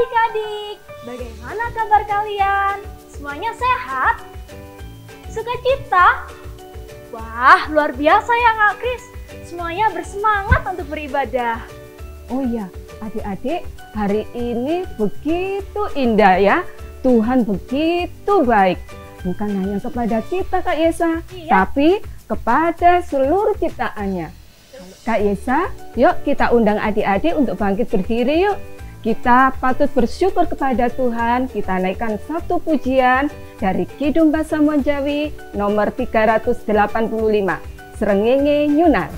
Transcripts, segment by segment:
adik-adik, bagaimana kabar kalian? Semuanya sehat? Sukacita? Wah, luar biasa ya Kak Kris. Semuanya bersemangat untuk beribadah. Oh iya, adik-adik, hari ini begitu indah ya. Tuhan begitu baik. Bukan hanya kepada kita Kak Yesa, tapi kepada seluruh ciptaannya. Kak Yesa, yuk kita undang adik-adik untuk bangkit berdiri yuk. Kita patut bersyukur kepada Tuhan. Kita naikkan satu pujian dari Kidung Bahasa Monjawi nomor 385, Srengenge Nyunar.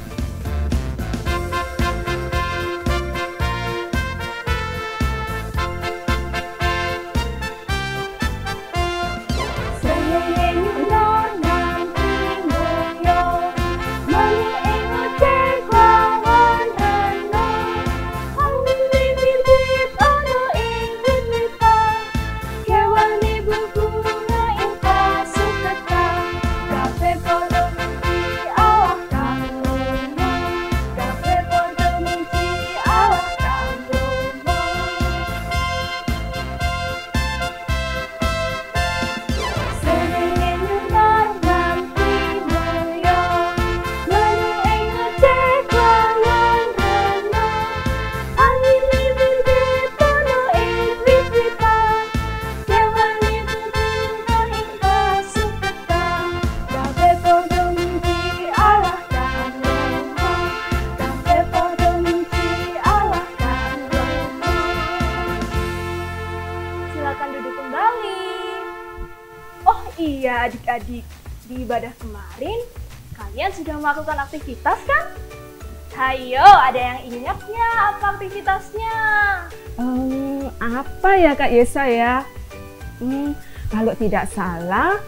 Iya adik-adik, di ibadah kemarin kalian sudah melakukan aktivitas kan? Hayo, ada yang ingatnya apa aktivitasnya? Apa ya Kak Yesa ya? Kalau tidak salah,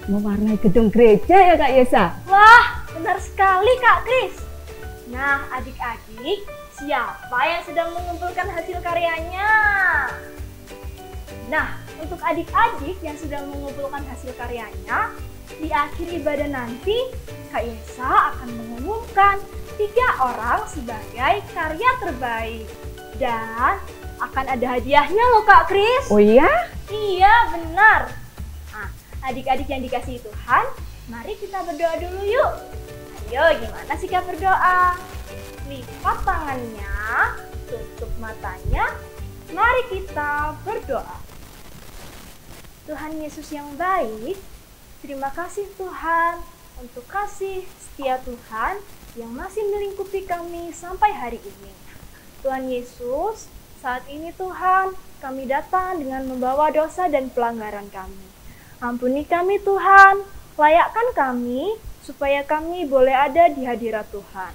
mewarnai gedung gereja ya Kak Yesa? Wah, benar sekali Kak Kris. Nah adik-adik, siapa yang sedang mengumpulkan hasil karyanya? Nah, untuk adik-adik yang sudah mengumpulkan hasil karyanya, di akhir ibadah nanti, Kak Yesa akan mengumumkan 3 orang sebagai karya terbaik. Dan akan ada hadiahnya loh Kak Kris. Oh iya? Iya, benar. Nah, adik-adik yang dikasihi Tuhan, mari kita berdoa dulu yuk. Ayo, gimana sikap berdoa? Lipat tangannya, tutup matanya, mari kita berdoa. Tuhan Yesus yang baik, terima kasih Tuhan untuk kasih setia Tuhan yang masih melingkupi kami sampai hari ini. Tuhan Yesus, saat ini Tuhan, kami datang dengan membawa dosa dan pelanggaran kami. Ampuni kami Tuhan, layakkan kami supaya kami boleh ada di hadirat Tuhan.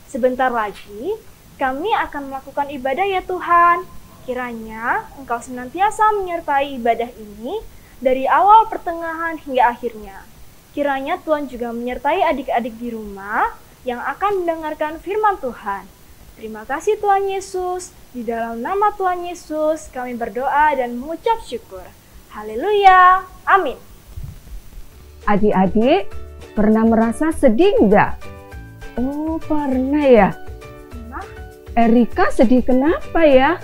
Sebentar lagi, kami akan melakukan ibadah ya Tuhan. Kiranya Engkau senantiasa menyertai ibadah ini dari awal, pertengahan, hingga akhirnya. Kiranya Tuhan juga menyertai adik-adik di rumah yang akan mendengarkan firman Tuhan. Terima kasih Tuhan Yesus. Di dalam nama Tuhan Yesus kami berdoa dan mengucap syukur. Haleluya. Amin. Adik-adik, pernah merasa sedih enggak? Oh, pernah ya? Nah, Erika sedih kenapa ya?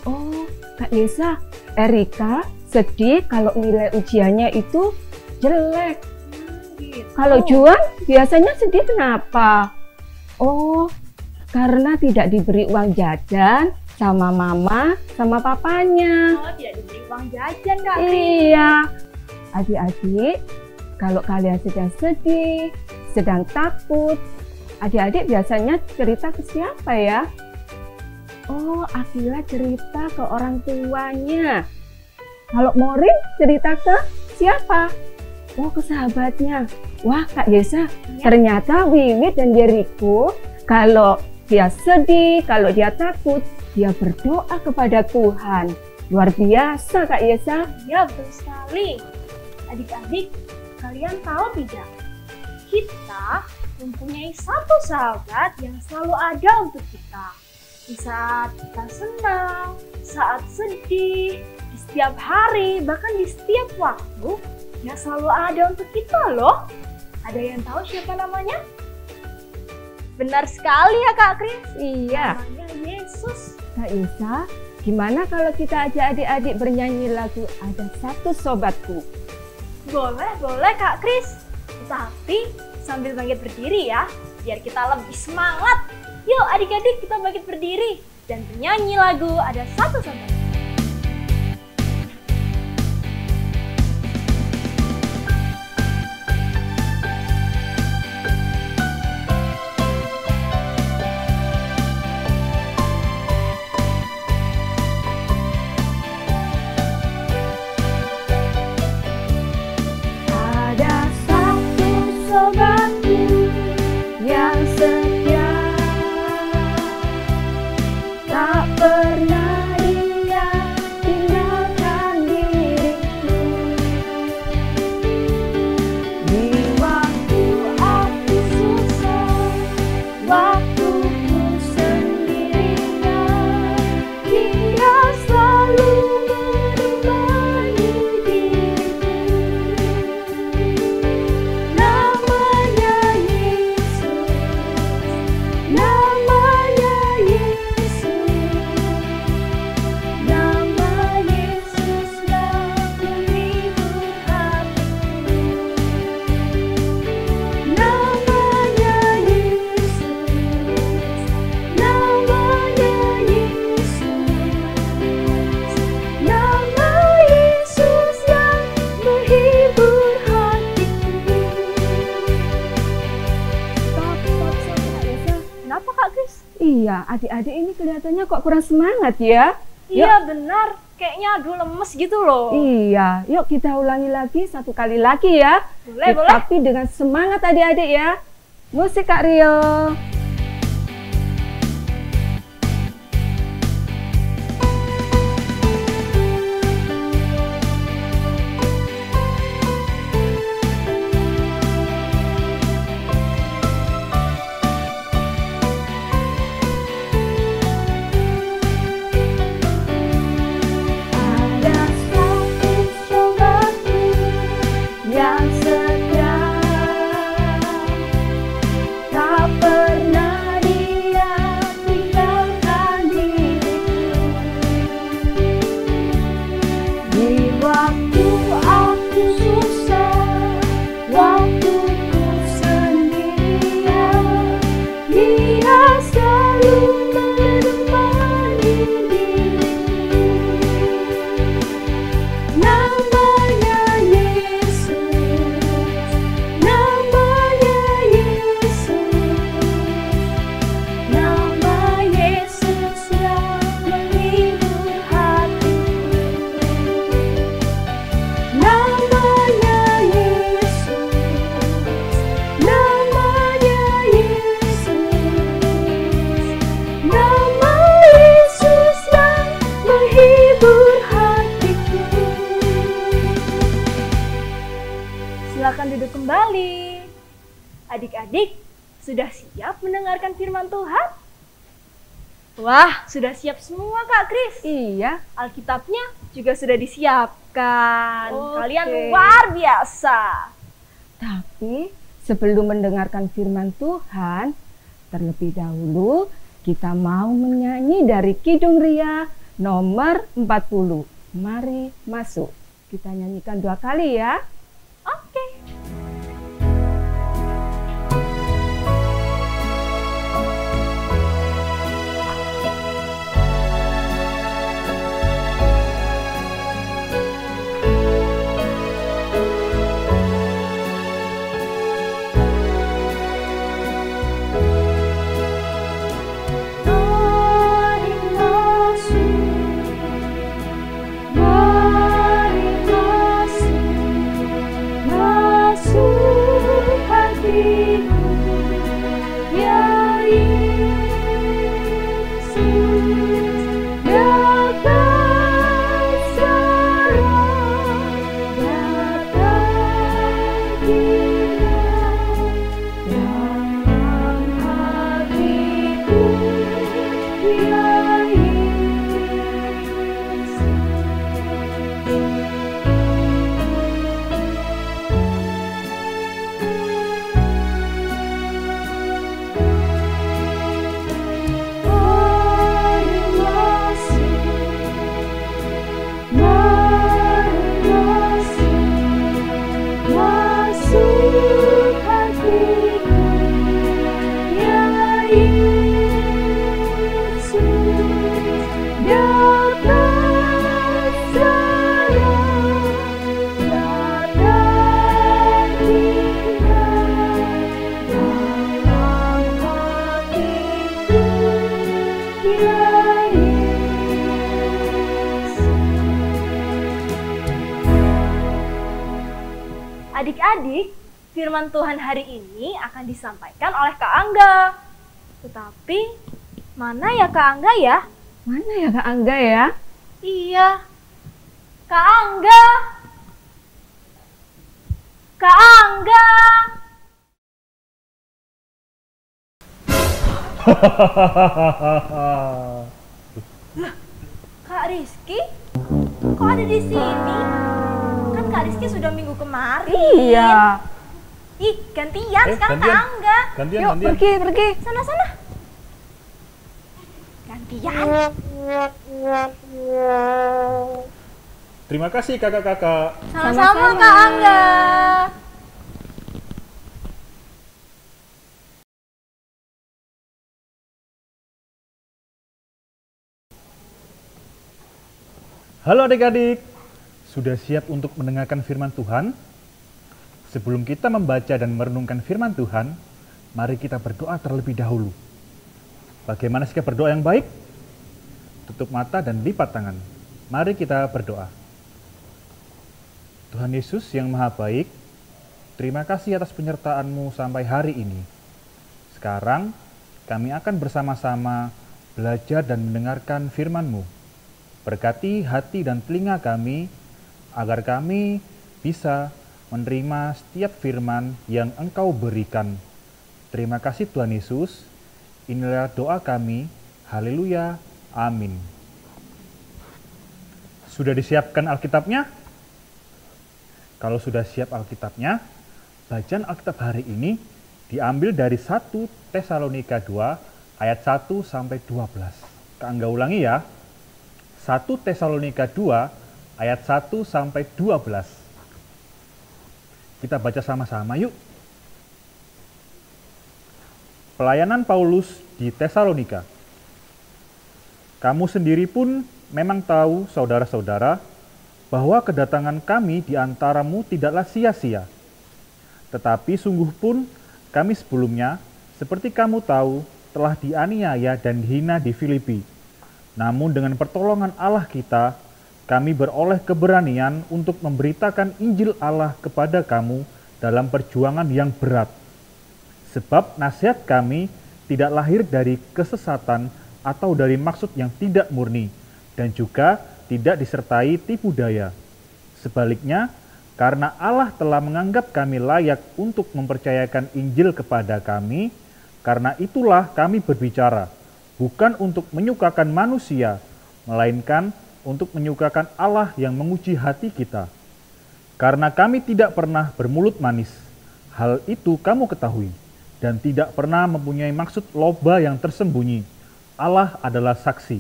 Oh, Kak Yesa, Erika sedih kalau nilai ujiannya itu jelek. gitu. Kalau Juan biasanya sedih kenapa? Oh, karena tidak diberi uang jajan sama mama sama papanya. Oh, tidak diberi uang jajan Kak Kris. Iya. Adik-adik, kalau kalian sedang sedih, sedang takut, adik-adik biasanya cerita ke siapa ya? Oh, Akila cerita ke orang tuanya. Kalau Morin cerita ke siapa? Oh, ke sahabatnya. Wah, Kak Yesa, ternyata Wiwit dan Jericho, kalau dia sedih, kalau dia takut, dia berdoa kepada Tuhan. Luar biasa, Kak Yesa. Iya, betul sekali. Adik-adik, kalian tahu tidak? Kita mempunyai satu sahabat yang selalu ada untuk kita. Di saat kita senang, saat sedih, di setiap hari, bahkan di setiap waktu, dia selalu ada untuk kita loh. Ada yang tahu siapa namanya? Benar sekali ya Kak Kris. Iya. Namanya Yesus. Kak Isa, Gimana kalau kita ajak adik-adik bernyanyi lagu Ada Satu Sobatku? Boleh Kak Kris. Tapi sambil bangkit berdiri ya, biar kita lebih semangat. Yuk adik-adik kita bangkit berdiri dan bernyanyi lagu Ada Satu Sobatku. Iya, adik-adik ini kelihatannya kok kurang semangat ya. Iya benar, kayaknya aduh lemes gitu loh. Iya, yuk kita ulangi lagi satu kali lagi ya. Boleh. Tapi dengan semangat adik-adik ya. Musik Kak Rio. Silakan duduk kembali. Adik-adik, sudah siap mendengarkan firman Tuhan? Wah, sudah siap semua Kak Kris. Iya. Alkitabnya juga sudah disiapkan. Oke. Kalian luar biasa. Tapi sebelum mendengarkan firman Tuhan, terlebih dahulu kita mau menyanyi dari Kidung Ria nomor 40. Mari masuk. Kita nyanyikan 2 kali ya. Oke. Mari masuk Adik-adik, firman Tuhan hari ini akan disampaikan oleh Kak Angga. Tetapi, mana ya Kak Angga ya? Mana ya Kak Angga ya? Iya, Kak Angga. Kak Angga. Lah, Kak Rizky? Kok ada di sini? Kan Kak Rizky sudah minggu kemarin. Iya. Ih, gantian sekarang gantian. Kak Angga. Gantian. Pergi. Sana. Gantian. Terima kasih kakak-kakak. Sama-sama Kak Angga. Halo adik-adik, sudah siap untuk mendengarkan firman Tuhan? Sebelum kita membaca dan merenungkan firman Tuhan, mari kita berdoa terlebih dahulu. Bagaimana sikap berdoa yang baik? Tutup mata dan lipat tangan. Mari kita berdoa. Tuhan Yesus yang Maha Baik, terima kasih atas penyertaan-Mu sampai hari ini. Sekarang, kami akan bersama-sama belajar dan mendengarkan firman-Mu. Berkati hati dan telinga kami, agar kami bisa menerima setiap firman yang Engkau berikan. Terima kasih Tuhan Yesus. Inilah doa kami. Haleluya. Amin. Sudah disiapkan Alkitabnya? Kalau sudah siap Alkitabnya, bacaan Alkitab hari ini diambil dari 1 Tesalonika 2 ayat 1 sampai 12. Kak Angga ulangi ya. 1 Tesalonika 2 ayat 1 sampai 12. Kita baca sama-sama yuk. Pelayanan Paulus di Tesalonika. Kamu sendiri pun memang tahu, saudara-saudara, bahwa kedatangan kami di antaramu tidaklah sia-sia. Tetapi sungguh pun kami sebelumnya, seperti kamu tahu, telah dianiaya dan dihina di Filipi. Namun dengan pertolongan Allah kita, kami beroleh keberanian untuk memberitakan Injil Allah kepada kamu dalam perjuangan yang berat. Sebab nasihat kami tidak lahir dari kesesatan atau dari maksud yang tidak murni, dan juga tidak disertai tipu daya. Sebaliknya, karena Allah telah menganggap kami layak untuk mempercayakan Injil kepada kami, karena itulah kami berbicara, bukan untuk menyukakan manusia, melainkan untuk menyukakan Allah yang menguji hati kita. Karena kami tidak pernah bermulut manis, hal itu kamu ketahui, dan tidak pernah mempunyai maksud loba yang tersembunyi. Allah adalah saksi.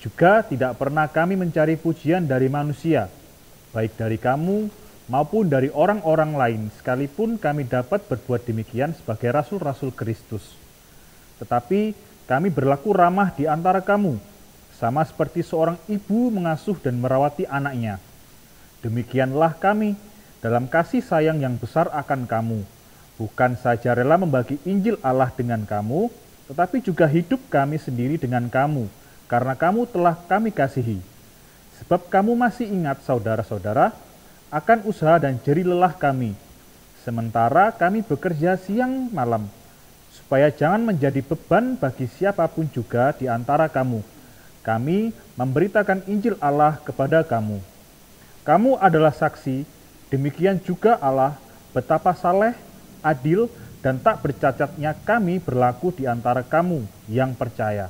Juga tidak pernah kami mencari pujian dari manusia, baik dari kamu maupun dari orang-orang lain, sekalipun kami dapat berbuat demikian sebagai rasul-rasul Kristus. Tetapi kami berlaku ramah di antara kamu, sama seperti seorang ibu mengasuh dan merawati anaknya. Demikianlah kami dalam kasih sayang yang besar akan kamu, bukan saja rela membagi Injil Allah dengan kamu, tetapi juga hidup kami sendiri dengan kamu, karena kamu telah kami kasihi. Sebab kamu masih ingat, saudara-saudara, akan usaha dan jerih lelah kami, sementara kami bekerja siang malam, supaya jangan menjadi beban bagi siapapun juga di antara kamu. Kami memberitakan Injil Allah kepada kamu. Kamu adalah saksi, demikian juga Allah, betapa saleh, adil, dan tak bercacatnya kami berlaku di antara kamu yang percaya.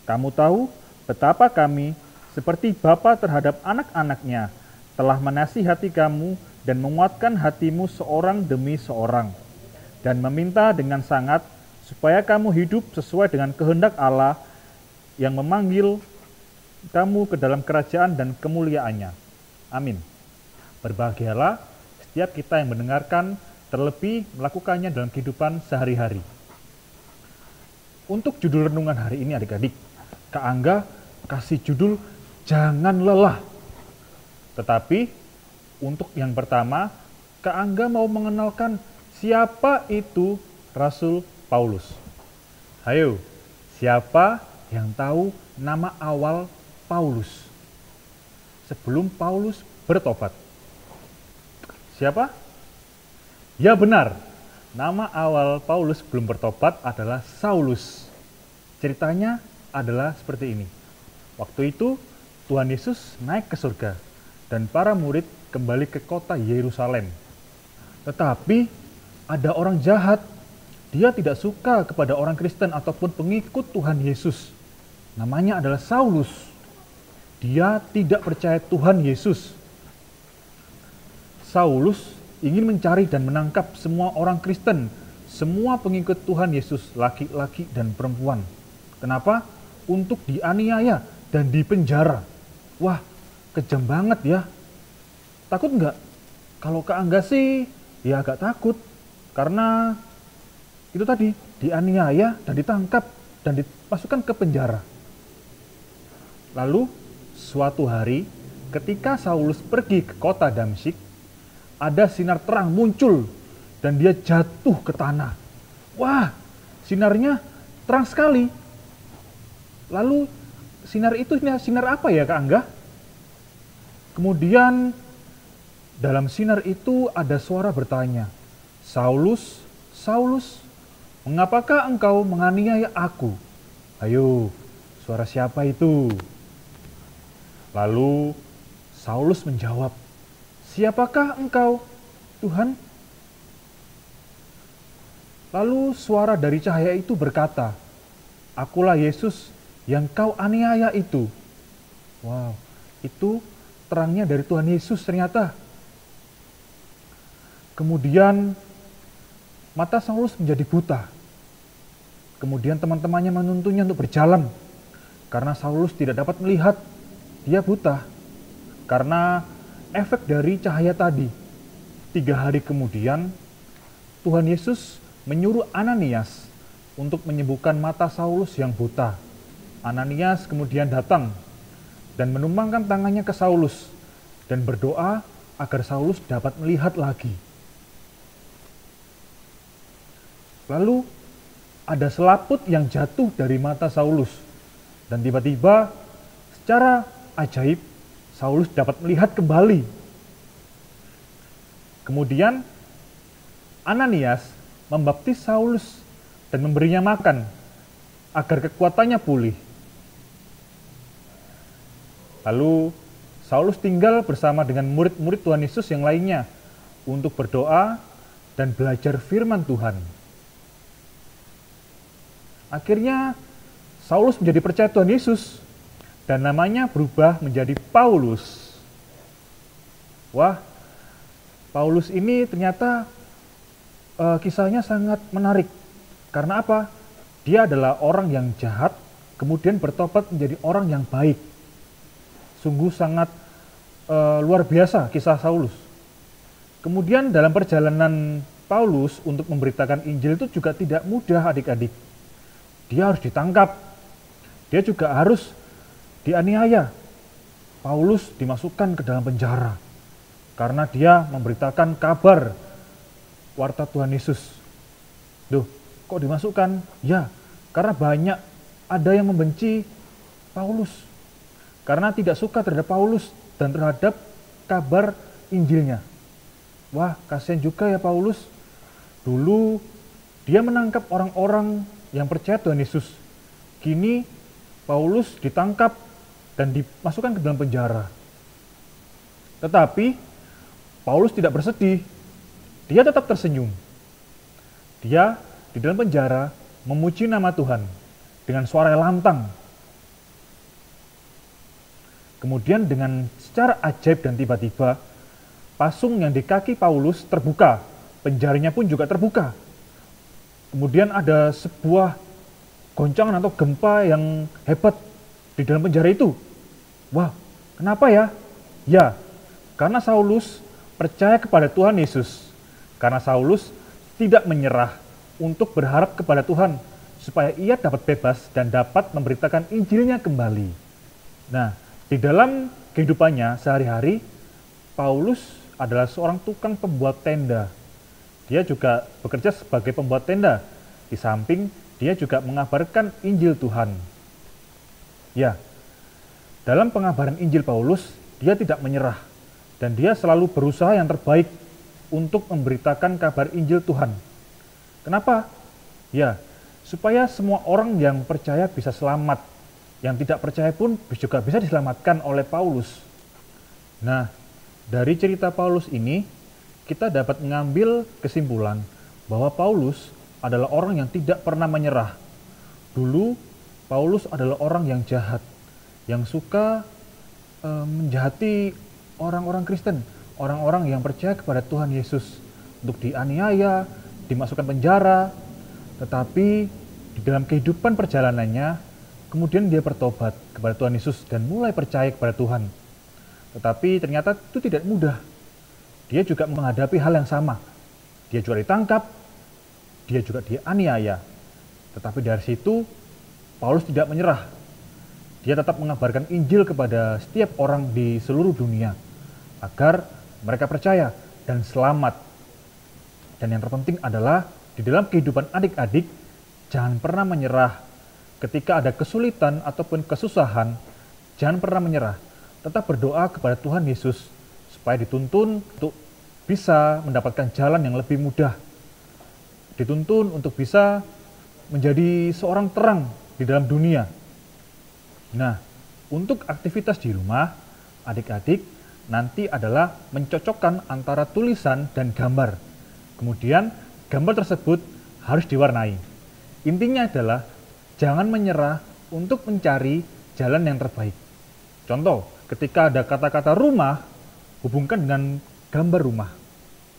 Kamu tahu betapa kami, seperti bapa terhadap anak-anaknya, telah menasihati kamu dan menguatkan hatimu seorang demi seorang, dan meminta dengan sangat supaya kamu hidup sesuai dengan kehendak Allah yang memanggil kamu ke dalam kerajaan dan kemuliaannya. Amin. Berbahagialah setiap kita yang mendengarkan, terlebih melakukannya dalam kehidupan sehari-hari. Untuk judul renungan hari ini adik-adik, Kak Angga kasih judul Jangan Lelah. Tetapi untuk yang pertama, Kak Angga mau mengenalkan siapa itu Rasul Paulus. Ayo, siapa yang tahu nama awal Paulus sebelum Paulus bertobat? Siapa? Ya benar, nama awal Paulus belum bertobat adalah Saulus. Ceritanya adalah seperti ini. Waktu itu Tuhan Yesus naik ke surga dan para murid kembali ke kota Yerusalem. Tetapi ada orang jahat. Dia tidak suka kepada orang Kristen ataupun pengikut Tuhan Yesus. Namanya adalah Saulus. Dia tidak percaya Tuhan Yesus. Saulus ingin mencari dan menangkap semua orang Kristen, semua pengikut Tuhan Yesus, laki-laki dan perempuan. Kenapa? Untuk dianiaya dan dipenjara. Wah, kejam banget ya. Takut nggak? Kalau Kak Angga sih, ya agak takut. Karena itu tadi, dianiaya dan ditangkap dan dimasukkan ke penjara. Lalu, suatu hari, ketika Saulus pergi ke kota Damsyik, ada sinar terang muncul dan dia jatuh ke tanah. Wah, sinarnya terang sekali. Lalu, sinar itu sinar apa ya Kak Angga? Kemudian, dalam sinar itu ada suara bertanya, Saulus, Saulus, mengapakah engkau menganiaya aku? Ayo, suara siapa itu? Lalu Saulus menjawab, siapakah engkau, Tuhan? Lalu suara dari cahaya itu berkata, akulah Yesus yang kau aniaya itu. Wow, itu terangnya dari Tuhan Yesus ternyata. Kemudian mata Saulus menjadi buta. Kemudian teman-temannya menuntunnya untuk berjalan. Karena Saulus tidak dapat melihat, dia buta. Karena efek dari cahaya tadi. 3 hari kemudian, Tuhan Yesus menyuruh Ananias untuk menyembuhkan mata Saulus yang buta. Ananias kemudian datang dan menumpangkan tangannya ke Saulus dan berdoa agar Saulus dapat melihat lagi. Lalu ada selaput yang jatuh dari mata Saulus dan tiba-tiba secara ajaib Saulus dapat melihat kembali. Kemudian Ananias membaptis Saulus dan memberinya makan agar kekuatannya pulih. Lalu Saulus tinggal bersama dengan murid-murid Tuhan Yesus yang lainnya untuk berdoa dan belajar firman Tuhan. Akhirnya Saulus menjadi percaya Tuhan Yesus dan namanya berubah menjadi Paulus. Wah, Paulus ini ternyata kisahnya sangat menarik. Karena apa? Dia adalah orang yang jahat, kemudian bertobat menjadi orang yang baik. Sungguh sangat luar biasa kisah Saulus. Kemudian dalam perjalanan Paulus untuk memberitakan Injil itu juga tidak mudah adik-adik. Dia harus ditangkap, dia juga harus dianiaya. Paulus dimasukkan ke dalam penjara karena dia memberitakan kabar warta Tuhan Yesus. Duh, kok dimasukkan? Ya, karena banyak ada yang membenci Paulus. Karena tidak suka terhadap Paulus dan terhadap kabar Injilnya. Wah, kasihan juga ya Paulus. Dulu dia menangkap orang-orang yang percaya Tuhan Yesus. Kini Paulus ditangkap dan dimasukkan ke dalam penjara. Tetapi Paulus tidak bersedih. Dia tetap tersenyum. Dia di dalam penjara memuji nama Tuhan dengan suara yang lantang. Kemudian dengan secara ajaib dan tiba-tiba, pasung yang di kaki Paulus terbuka, penjaranya pun juga terbuka. Kemudian ada sebuah goncangan atau gempa yang hebat di dalam penjara itu. Wah, kenapa ya? Ya, karena Saulus percaya kepada Tuhan Yesus. Karena Saulus tidak menyerah untuk berharap kepada Tuhan, supaya ia dapat bebas dan dapat memberitakan Injilnya kembali. Nah, di dalam kehidupannya sehari-hari, Paulus adalah seorang tukang pembuat tenda. Dia juga bekerja sebagai pembuat tenda. Di samping, dia juga mengabarkan Injil Tuhan. Ya, dalam pengabaran Injil Paulus, dia tidak menyerah. Dan dia selalu berusaha yang terbaik untuk memberitakan kabar Injil Tuhan. Kenapa? Ya, supaya semua orang yang percaya bisa selamat. Yang tidak percaya pun juga bisa diselamatkan oleh Paulus. Nah, dari cerita Paulus ini, kita dapat mengambil kesimpulan bahwa Paulus adalah orang yang tidak pernah menyerah. Dulu, Paulus adalah orang yang jahat, yang suka menjahati orang-orang Kristen, orang-orang yang percaya kepada Tuhan Yesus, untuk dianiaya, dimasukkan penjara. Tetapi di dalam kehidupan perjalanannya, kemudian dia bertobat kepada Tuhan Yesus dan mulai percaya kepada Tuhan. Tetapi ternyata itu tidak mudah. Dia juga menghadapi hal yang sama. Dia juga ditangkap, dia juga dianiaya. Tetapi dari situ, Paulus tidak menyerah. Dia tetap mengabarkan Injil kepada setiap orang di seluruh dunia, agar mereka percaya dan selamat. Dan yang terpenting adalah, di dalam kehidupan adik-adik, jangan pernah menyerah. Ketika ada kesulitan ataupun kesusahan, jangan pernah menyerah. Tetap berdoa kepada Tuhan Yesus, supaya dituntun untuk bisa mendapatkan jalan yang lebih mudah. Dituntun untuk bisa menjadi seorang terang di dalam dunia. Nah, untuk aktivitas di rumah, adik-adik nanti adalah mencocokkan antara tulisan dan gambar. Kemudian, gambar tersebut harus diwarnai. Intinya adalah, jangan menyerah untuk mencari jalan yang terbaik. Contoh, ketika ada kata-kata rumah, hubungkan dengan gambar rumah.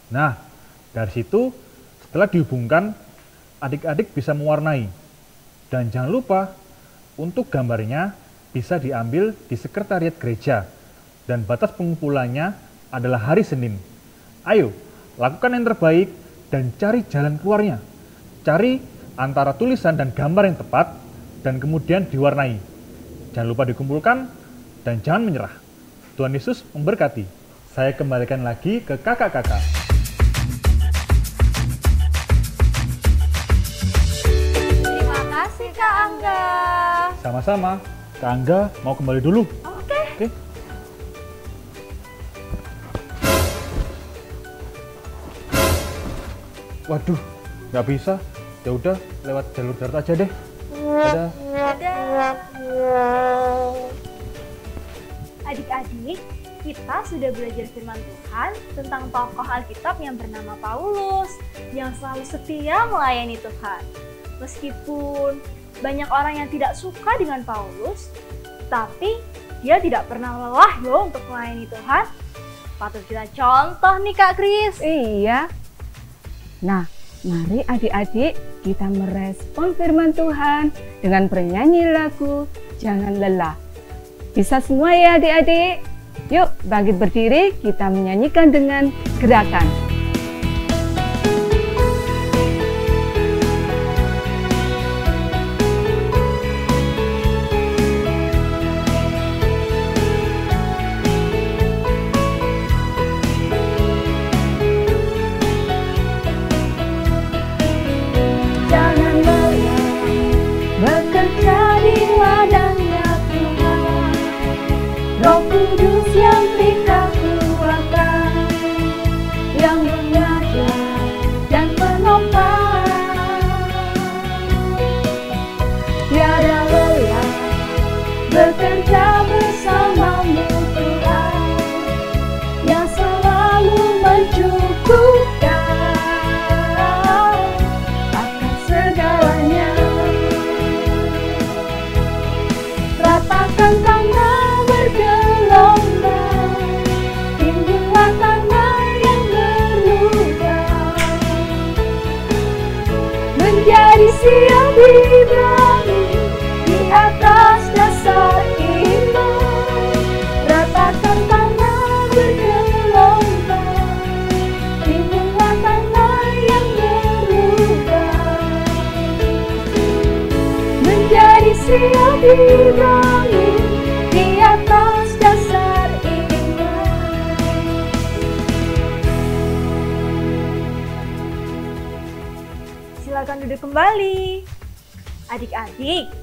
Nah, dari situ, setelah dihubungkan, adik-adik bisa mewarnai. Dan jangan lupa, untuk gambarnya bisa diambil di sekretariat gereja. Dan batas pengumpulannya adalah hari Senin. Ayo, lakukan yang terbaik dan cari jalan keluarnya. Cari antara tulisan dan gambar yang tepat, dan kemudian diwarnai. Jangan lupa dikumpulkan, dan jangan menyerah. Tuhan Yesus memberkati. Saya kembalikan lagi ke kakak-kakak. Terima kasih Kak Angga. Sama-sama. Kak Angga mau kembali dulu. Oke. Waduh, nggak bisa. Ya udah, lewat jalur darat aja deh. Dadah. Adik-adik, kita sudah belajar firman Tuhan tentang tokoh Alkitab yang bernama Paulus, yang selalu setia melayani Tuhan. Meskipun banyak orang yang tidak suka dengan Paulus, tapi dia tidak pernah lelah loh untuk melayani Tuhan. Patut kita contoh nih Kak Kris. Iya. Nah, mari adik-adik kita merespon firman Tuhan dengan bernyanyi lagu Jangan Lelah. Bisa semua ya adik-adik? Yuk bangkit berdiri, kita menyanyikan dengan gerakan. Jangan lelah bekerja di ladangnya Tuhan, Roh Kudus yang kita kuatkan, yang mengajar dan menopang. Tiada lelah bekerja bersamamu Tuhan, yang selalu mencukupkan akan segalanya. Ratakan tanah bergelombang, timbullah tanah yang berluka, menjadi siang Ibrani di atas dasar iman. Ratakan tanah bergelombang, timbullah tanah yang berluka, menjadi siang Ibrani di atas dasar iman. Silakan duduk kembali. Adik-adik,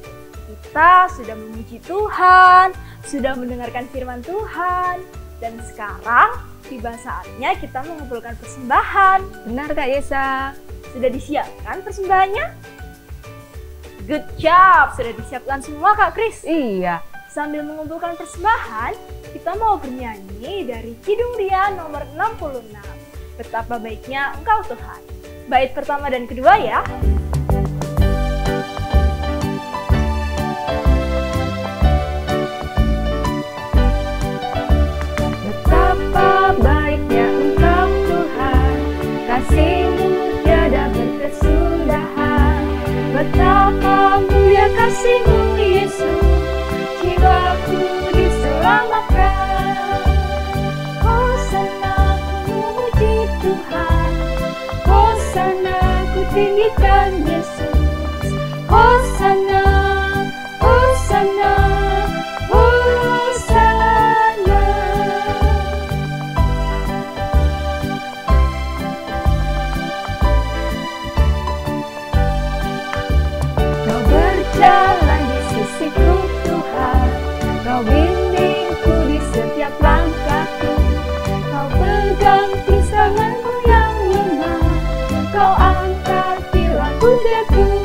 kita sudah memuji Tuhan, sudah mendengarkan firman Tuhan. Dan sekarang tiba saatnya kita mengumpulkan persembahan. Benar Kak Yesa? Sudah disiapkan persembahannya? Good job, sudah disiapkan semua Kak Kris. Iya. Sambil mengumpulkan persembahan, kita mau bernyanyi dari Kidung Ria nomor 66. Betapa baiknya Engkau Tuhan. Bait pertama dan kedua ya. Betapa baiknya Engkau Tuhan, kasih-Mu tiada berkesudahan. Betapa mulia kasih-Mu Yesus, jiwaku diselamatkan. Hosana ku memuji Tuhan, Hosana ku tinggikan Yesus. Hosana, Hosana, Hosana. Kau berjalan di sisiku Tuhan, Kau bimbingku di setiap langkahku. Kau pegang tanganku yang lemah, Kau angkat bila ku jatuh.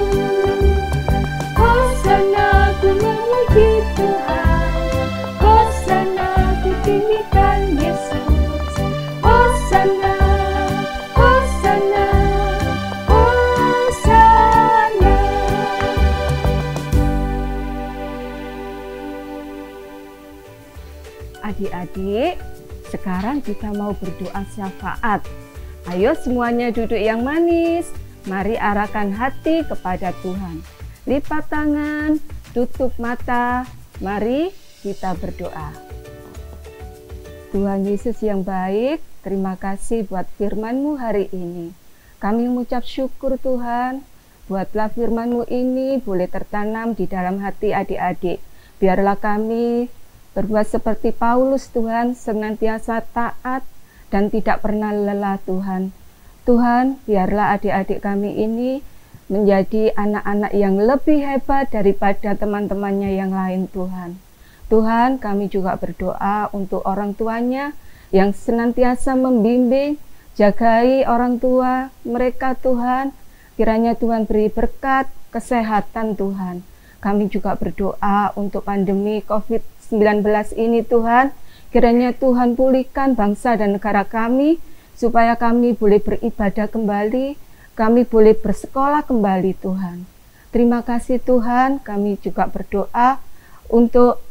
Hosana ku memuji Tuhan, Hosana ku tinggikan Yesus. Hosana, Hosana, Hosana. Adik-adik, sekarang kita mau berdoa syafaat. Ayo semuanya duduk yang manis. Mari arahkan hati kepada Tuhan. Lipat tangan, tutup mata. Mari kita berdoa. Tuhan Yesus yang baik, terima kasih buat firman-Mu hari ini. Kami mengucap syukur Tuhan, buatlah firman-Mu ini boleh tertanam di dalam hati adik-adik. Biarlah kami berbuat seperti Paulus Tuhan, senantiasa taat dan tidak pernah lelah Tuhan. Tuhan, biarlah adik-adik kami ini menjadi anak-anak yang lebih hebat daripada teman-temannya yang lain Tuhan. Tuhan, kami juga berdoa untuk orang tuanya yang senantiasa membimbing, jagai orang tua mereka Tuhan. Kiranya Tuhan beri berkat, kesehatan Tuhan. Kami juga berdoa untuk pandemi COVID-19 ini Tuhan. Kiranya Tuhan pulihkan bangsa dan negara kami, supaya kami boleh beribadah kembali, kami boleh bersekolah kembali Tuhan. Terima kasih Tuhan, kami juga berdoa untuk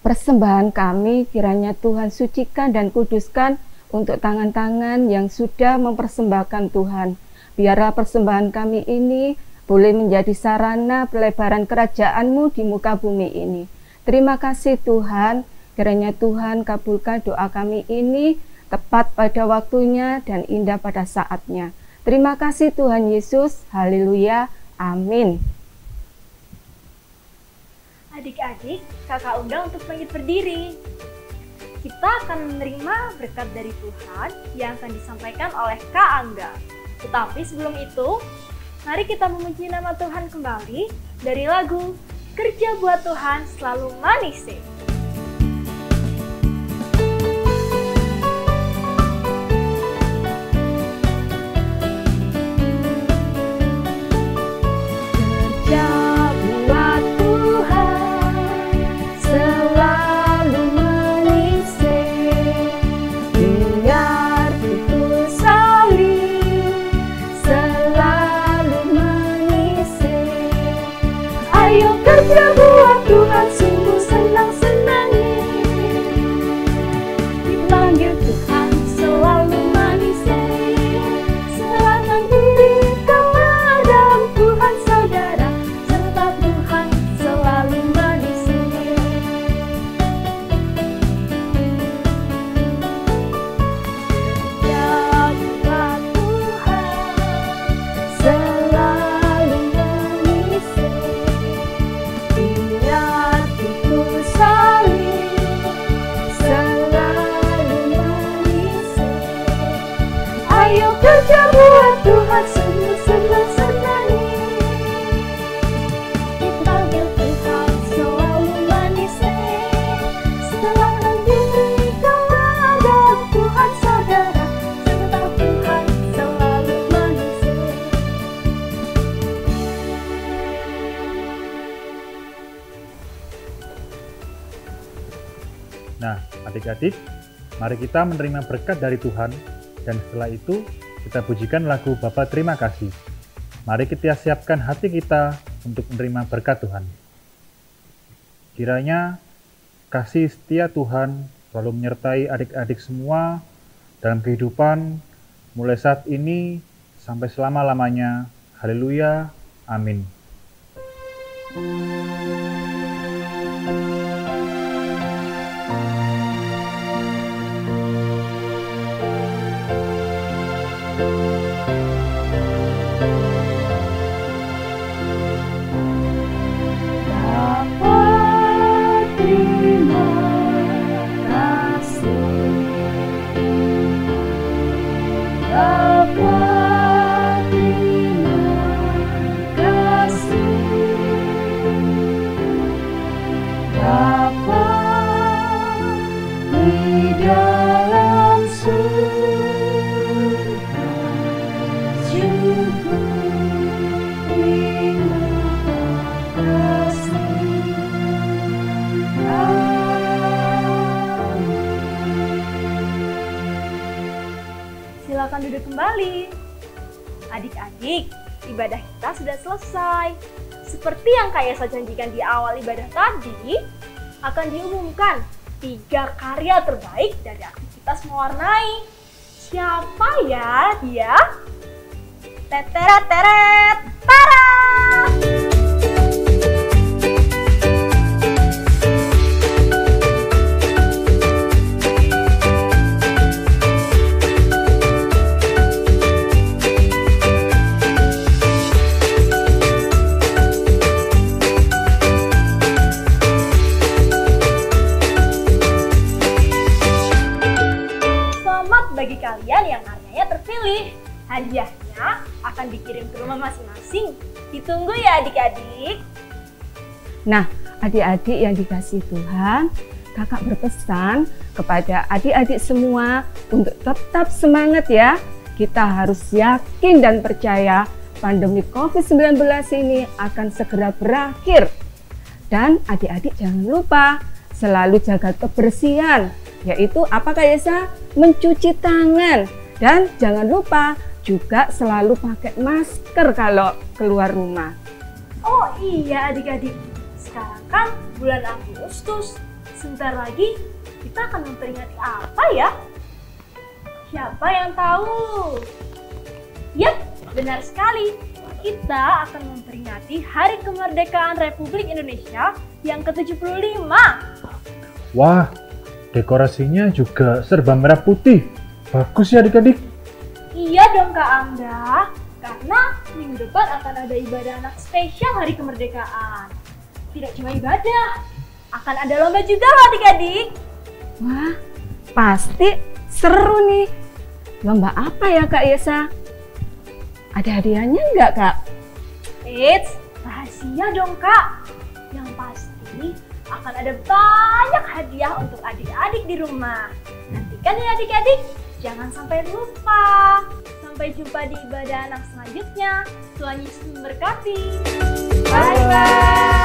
persembahan kami, kiranya Tuhan sucikan dan kuduskan untuk tangan-tangan yang sudah mempersembahkan Tuhan. Biarlah persembahan kami ini boleh menjadi sarana pelebaran kerajaan-Mu di muka bumi ini. Terima kasih Tuhan, kiranya Tuhan kabulkan doa kami ini tepat pada waktunya dan indah pada saatnya. Terima kasih Tuhan Yesus, haleluya, amin. Adik-adik, kakak undang untuk bangkit berdiri. Kita akan menerima berkat dari Tuhan yang akan disampaikan oleh Kak Angga. Tetapi sebelum itu, mari kita memuji nama Tuhan kembali dari lagu Kerja Buat Tuhan Selalu Manis. Kerja buat Tuhan sungguh senang. Adik-adik, mari kita menerima berkat dari Tuhan, dan setelah itu kita pujikan lagu Bapa Terima Kasih. Mari kita siapkan hati kita untuk menerima berkat Tuhan. Kiranya kasih setia Tuhan selalu menyertai adik-adik semua dalam kehidupan mulai saat ini sampai selama-lamanya. Haleluya. Amin. Silakan duduk kembali. Adik-adik, ibadah kita sudah selesai. Seperti yang Kak Yesa janjikan di awal ibadah tadi, akan diumumkan 3 karya terbaik dari aktivitas mewarnai. Siapa ya dia? Teteret teret, tara! Bagi kalian yang karyanya terpilih, hadiahnya akan dikirim ke rumah masing-masing. Ditunggu ya adik-adik. Nah, adik-adik yang dikasihi Tuhan, kakak berpesan kepada adik-adik semua untuk tetap semangat ya. Kita harus yakin dan percaya pandemi COVID-19 ini akan segera berakhir. Dan adik-adik jangan lupa selalu jaga kebersihan, yaitu apa Kak Yesa? Mencuci tangan, dan jangan lupa juga selalu pakai masker kalau keluar rumah. Oh iya adik-adik, sekarang kan bulan Agustus. Sebentar lagi kita akan memperingati apa ya? Siapa yang tahu? Yap, benar sekali. Kita akan memperingati Hari Kemerdekaan Republik Indonesia yang ke-75. Wah, dekorasinya juga serba merah putih. Bagus ya adik-adik. Iya dong Kak Angga, karena minggu depan akan ada ibadah anak spesial Hari Kemerdekaan. Tidak cuma ibadah, akan ada lomba juga loh adik-adik. Wah, pasti seru nih. Lomba apa ya Kak Yesa? Ada hadiahnya nggak Kak? Eits, rahasia dong Kak. Yang pasti akan ada banyak hadiah untuk adik-adik di rumah. Nantikan ya adik-adik, jangan sampai lupa. Sampai jumpa di ibadah anak selanjutnya. Tuhan Yesus memberkati. Bye-bye.